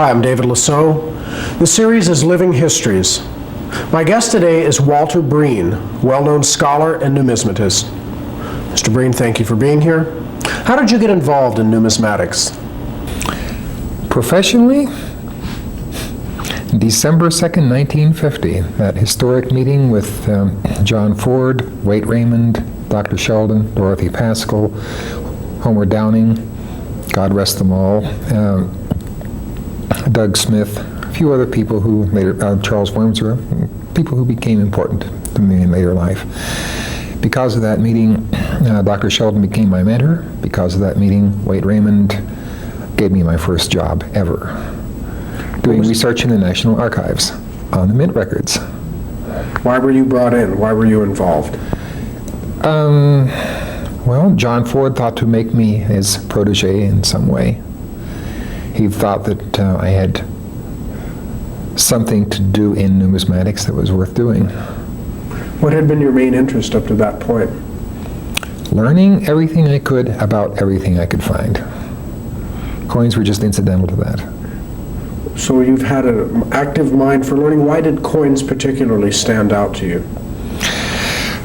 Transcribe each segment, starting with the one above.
Hi, I'm David Lisot. The series is Living Histories. My guest today is Walter Breen, well-known scholar and numismatist. Mr. Breen, thank you for being here. How did you get involved in numismatics? Professionally, December 2nd, 1950, that historic meeting with John Ford, Waite Raymond, Dr. Sheldon, Dorothy Paschal, Homer Downing, God rest them all, Doug Smith, a few other people who later, Charles Wormser, people who became important to me in later life. Because of that meeting, Dr. Sheldon became my mentor. Because of that meeting, Waite Raymond gave me my first job ever, doing research in the National Archives on the mint records. Why were you brought in? Why were you involved? Well, John Ford thought to make me his protege in some way. He thought that I had something to do in numismatics that was worth doing. What had been your main interest up to that point? Learning everything I could about everything I could find. Coins were just incidental to that. So you've had an active mind for learning. Why did coins particularly stand out to you?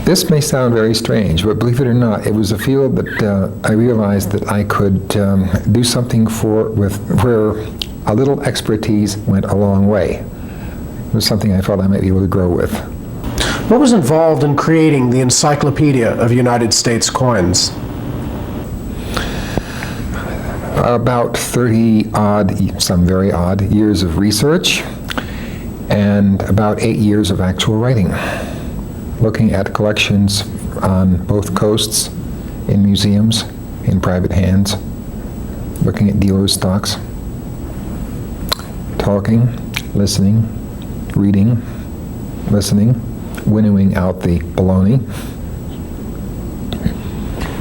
This may sound very strange, but believe it or not, it was a field that I realized that I could do something where a little expertise went a long way. It was something I felt I might be able to grow with. What was involved in creating the Encyclopedia of United States Coins? About 30 odd, some very odd, years of research and about 8 years of actual writing, looking at collections on both coasts, in museums, in private hands, looking at dealers' stocks, talking, listening, reading, listening, winnowing out the baloney.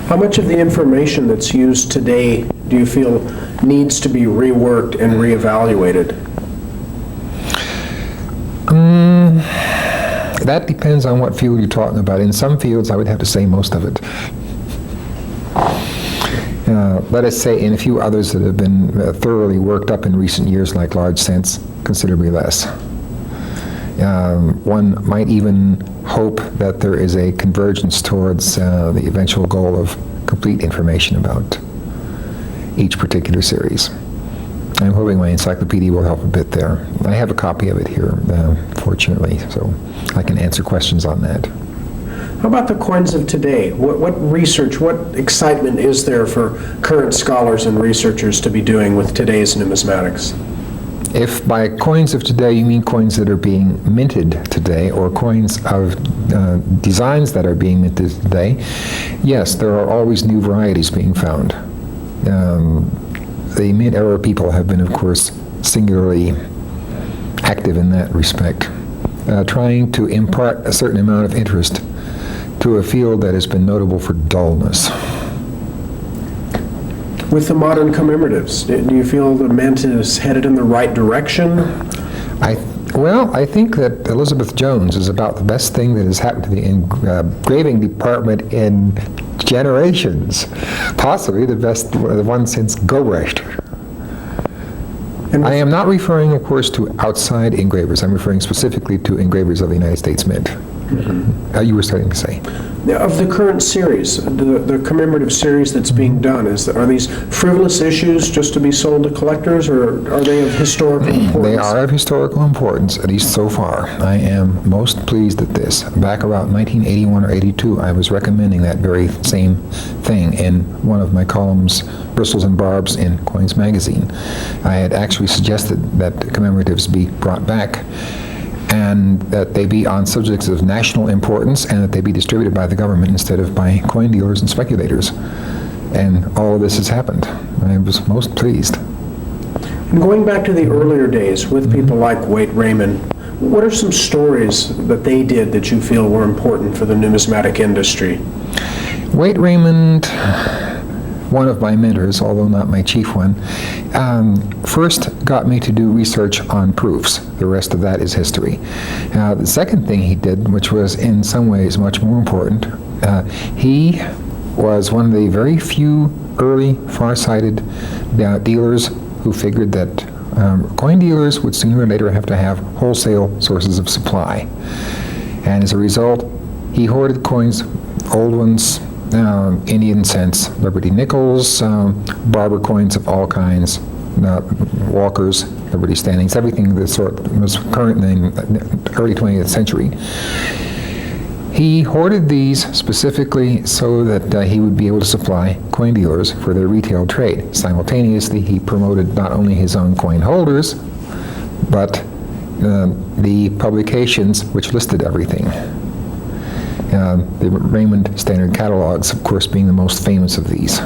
How much of the information that's used today do you feel needs to be reworked and reevaluated? That depends on what field you're talking about. In some fields, I would have to say most of it. Let us say in a few others that have been thoroughly worked up in recent years, like large cents, considerably less. One might even hope that there is a convergence towards the eventual goal of complete information about each particular series. I'm hoping my encyclopedia will help a bit there. I have a copy of it here, fortunately, so I can answer questions on that. How about the coins of today? What research, what excitement is there for current scholars and researchers to be doing with today's numismatics? If by coins of today you mean coins that are being minted today, or coins of designs that are being minted today, yes, there are always new varieties being found. The mid-era people have been, of course, singularly active in that respect, trying to impart a certain amount of interest to a field that has been notable for dullness. With the modern commemoratives, do you feel the mint is headed in the right direction? I think that Elizabeth Jones is about the best thing that has happened to the engraving department in generations. Possibly the best, the one since Gobrecht. I am not referring, of course, to outside engravers. I'm referring specifically to engravers of the United States Mint. Mm-hmm. You were starting to say. Of the current series, the commemorative series that's being done, are these frivolous issues just to be sold to collectors, or are they of historical importance? They are of historical importance, at least so far. I am most pleased at this. Back about 1981 or 82, I was recommending that very same thing in one of my columns, Bristles and Barbs, in Coins magazine. I had actually suggested that commemoratives be brought back, and that they be on subjects of national importance, and that they be distributed by the government instead of by coin dealers and speculators. And all of this has happened. I was most pleased. And going back to the earlier days with people like Waite Raymond, what are some stories that they did that you feel were important for the numismatic industry? Waite Raymond, one of my mentors, although not my chief one, first got me to do research on proofs. The rest of that is history. The second thing he did, which was in some ways much more important, he was one of the very few early far-sighted dealers who figured that Coin dealers would sooner or later have to have wholesale sources of supply. And as a result, he hoarded coins, old ones, Indian cents, Liberty nickels, barber coins of all kinds, walkers, Liberty standings, everything that sort was current in the early 20th century. He hoarded these specifically so that he would be able to supply coin dealers for their retail trade. Simultaneously, he promoted not only his own coin holders, but the publications which listed everything. The Raymond Standard Catalogs, of course, being the most famous of these.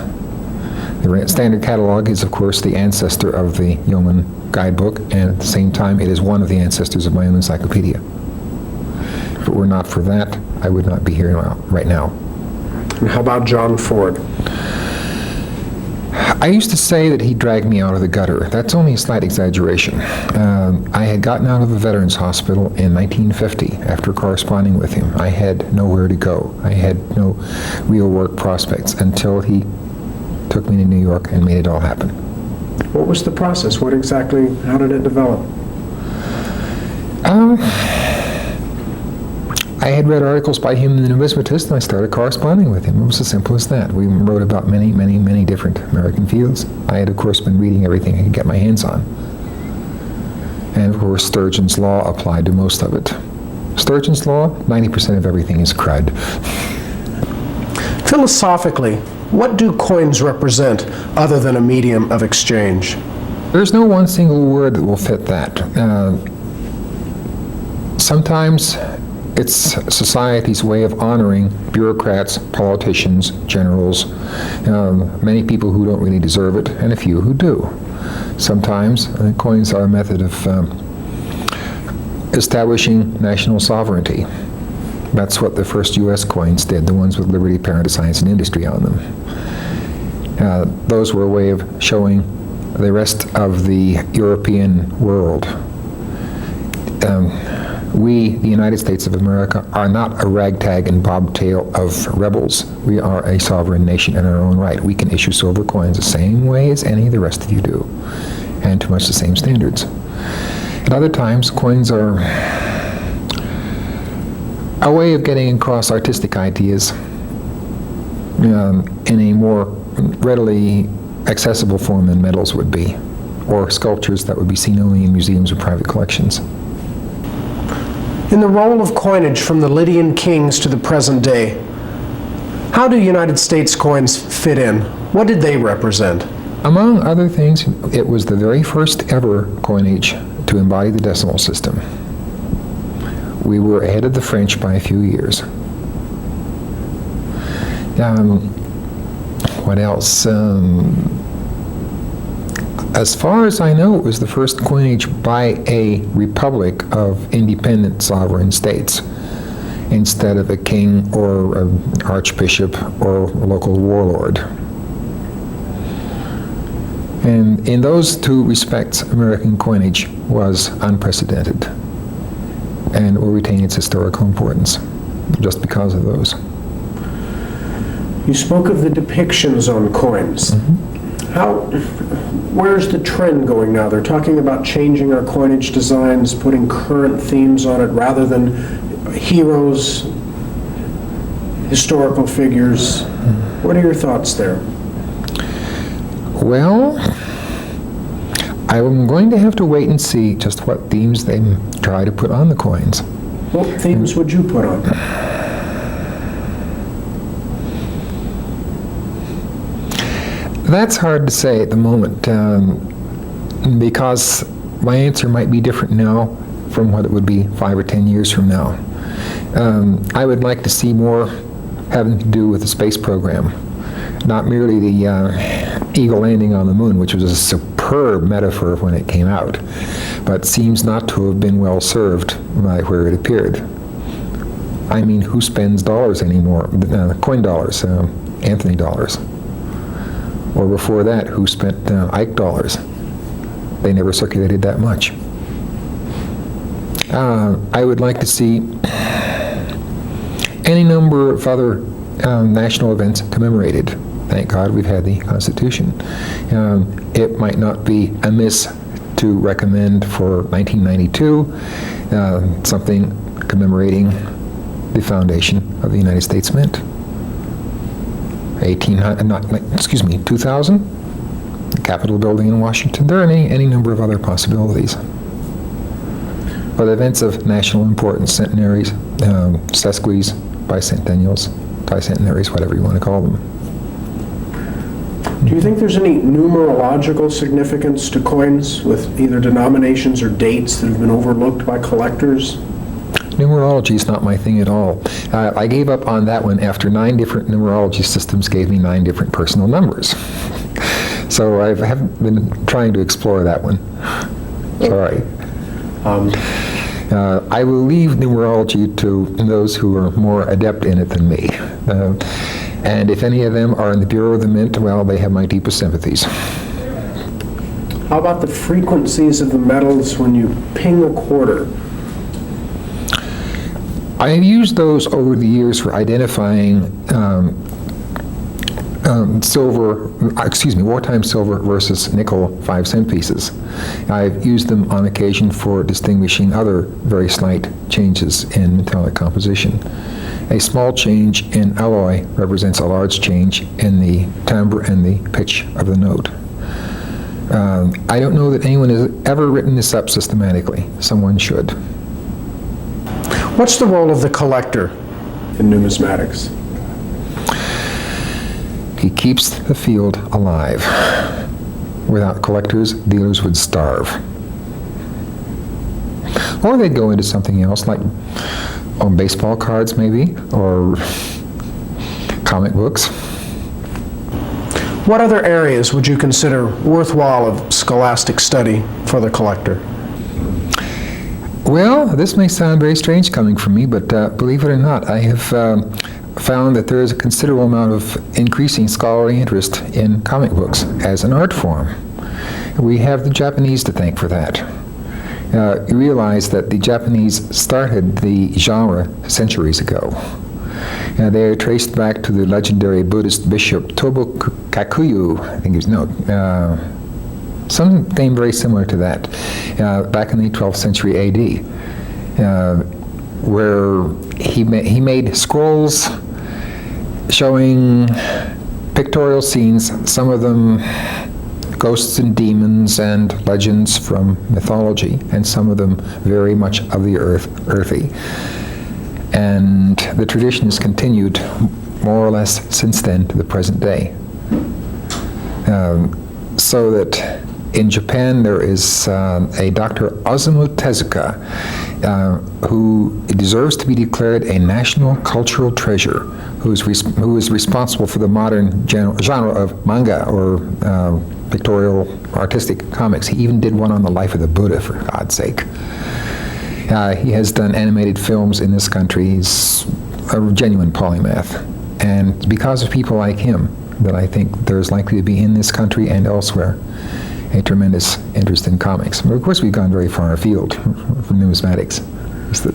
The Standard Catalog is, of course, the ancestor of the Yeoman Guidebook, and at the same time, it is one of the ancestors of my own encyclopedia. If it were not for that, I would not be here right now. And how about John Ford? I used to say that he dragged me out of the gutter. That's only a slight exaggeration. I had gotten out of a veterans hospital in 1950 after corresponding with him. I had nowhere to go. I had no real work prospects until he took me to New York and made it all happen. What was the process? How did it develop? I had read articles by him in the Numismatist, and I started corresponding with him. It was as simple as that. We wrote about many, many, many different American fields. I had, of course, been reading everything I could get my hands on. And, of course, Sturgeon's Law applied to most of it. Sturgeon's Law, 90% of everything is crud. Philosophically, what do coins represent other than a medium of exchange? There's no one single word that will fit that. Sometimes it's society's way of honoring bureaucrats, politicians, generals, many people who don't really deserve it, and a few who do. Sometimes coins are a method of establishing national sovereignty. That's what the first U.S. coins did, the ones with Liberty, Parent, Science, and Industry on them. Those were a way of showing the rest of the European world. We, the United States of America, are not a ragtag and bobtail of rebels. We are a sovereign nation in our own right. We can issue silver coins the same way as any of the rest of you do, and to much the same standards. At other times, coins are a way of getting across artistic ideas in a more readily accessible form than medals would be, or sculptures that would be seen only in museums or private collections. In the role of coinage from the Lydian kings to the present day, how do United States coins fit in? What did they represent? Among other things, it was the very first ever coinage to embody the decimal system. We were ahead of the French by a few years. What else? As far as I know, it was the first coinage by a republic of independent sovereign states instead of a king or an archbishop or a local warlord. And in those two respects, American coinage was unprecedented and will retain its historical importance just because of those. You spoke of the depictions on coins. Where's the trend going now? They're talking about changing our coinage designs, putting current themes on it rather than heroes, historical figures. What are your thoughts there? Well, I'm going to have to wait and see just what themes they try to put on the coins. What themes would you put on? That's hard to say at the moment, because my answer might be different now from what it would be 5 or 10 years from now. I would like to see more having to do with the space program, not merely the eagle landing on the moon, which was a superb metaphor when it came out, but seems not to have been well served by where it appeared. I mean, who spends dollars anymore? Coin dollars, Anthony dollars. Or before that, who spent Ike dollars? They never circulated that much. I would like to see any number of other national events commemorated. Thank God we've had the Constitution. It might not be amiss to recommend for 1992 something commemorating the foundation of the United States Mint. 2000, the Capitol building in Washington. There are any number of other possibilities. But events of national importance, centenaries, sesquies, bicentennials, tricentenaries, whatever you want to call them. Do you think there's any numerological significance to coins with either denominations or dates that have been overlooked by collectors? Numerology is not my thing at all. I gave up on that one after 9 different numerology systems gave me 9 different personal numbers. So I haven't been trying to explore that one. Sorry. I will leave numerology to those who are more adept in it than me. And if any of them are in the Bureau of the Mint, well, they have my deepest sympathies. How about the frequencies of the metals when you ping a quarter? I have used those over the years for identifying wartime silver versus nickel 5-cent pieces. I've used them on occasion for distinguishing other very slight changes in metallic composition. A small change in alloy represents a large change in the timbre and the pitch of the note. I don't know that anyone has ever written this up systematically. Someone should. What's the role of the collector in numismatics? He keeps the field alive. Without collectors, dealers would starve. Or they'd go into something else, like baseball cards maybe, or comic books. What other areas would you consider worthwhile of scholastic study for the collector? Well, this may sound very strange coming from me, but believe it or not, I have found that there is a considerable amount of increasing scholarly interest in comic books as an art form. We have the Japanese to thank for that. You realize that the Japanese started the genre centuries ago. They are traced back to the legendary Buddhist bishop Tobo Kakuyu, I think something very similar to that, back in the 12th century A.D., where he made scrolls showing pictorial scenes, some of them ghosts and demons and legends from mythology, and some of them very much of the earthy. And the tradition has continued more or less since then to the present day. So that in Japan there is a Dr. Osamu Tezuka who deserves to be declared a national cultural treasure, who is responsible for the modern genre of manga, or pictorial artistic comics. He even did one on the life of the Buddha, for God's sake. He has done animated films in this country. He's a genuine polymath. And because of people like him that I think there's likely to be in this country and elsewhere a tremendous interest in comics. But of course, we've gone very far afield from numismatics. It's that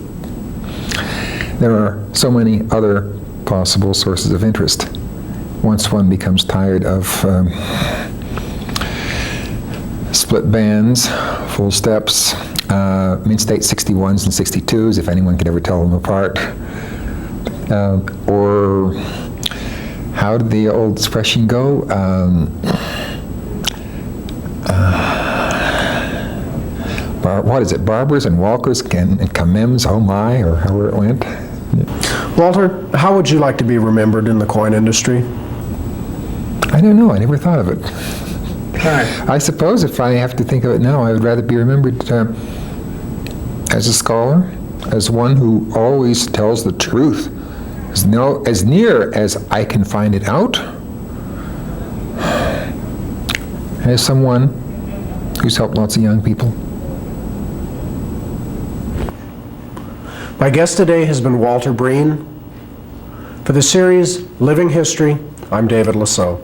there are so many other possible sources of interest. Once one becomes tired of split bands, full steps, mint state 61s and 62s, if anyone could ever tell them apart, or how did the old expression go? What is it? Barbers and walkers and camems, oh my, or however it went. Walter, how would you like to be remembered in the coin industry? I don't know. I never thought of it. Right. I suppose if I have to think of it now, I would rather be remembered as a scholar, as one who always tells the truth, as near as I can find it out, as someone who's helped lots of young people. My guest today has been Walter Breen. For the series Living History, I'm David Lisot.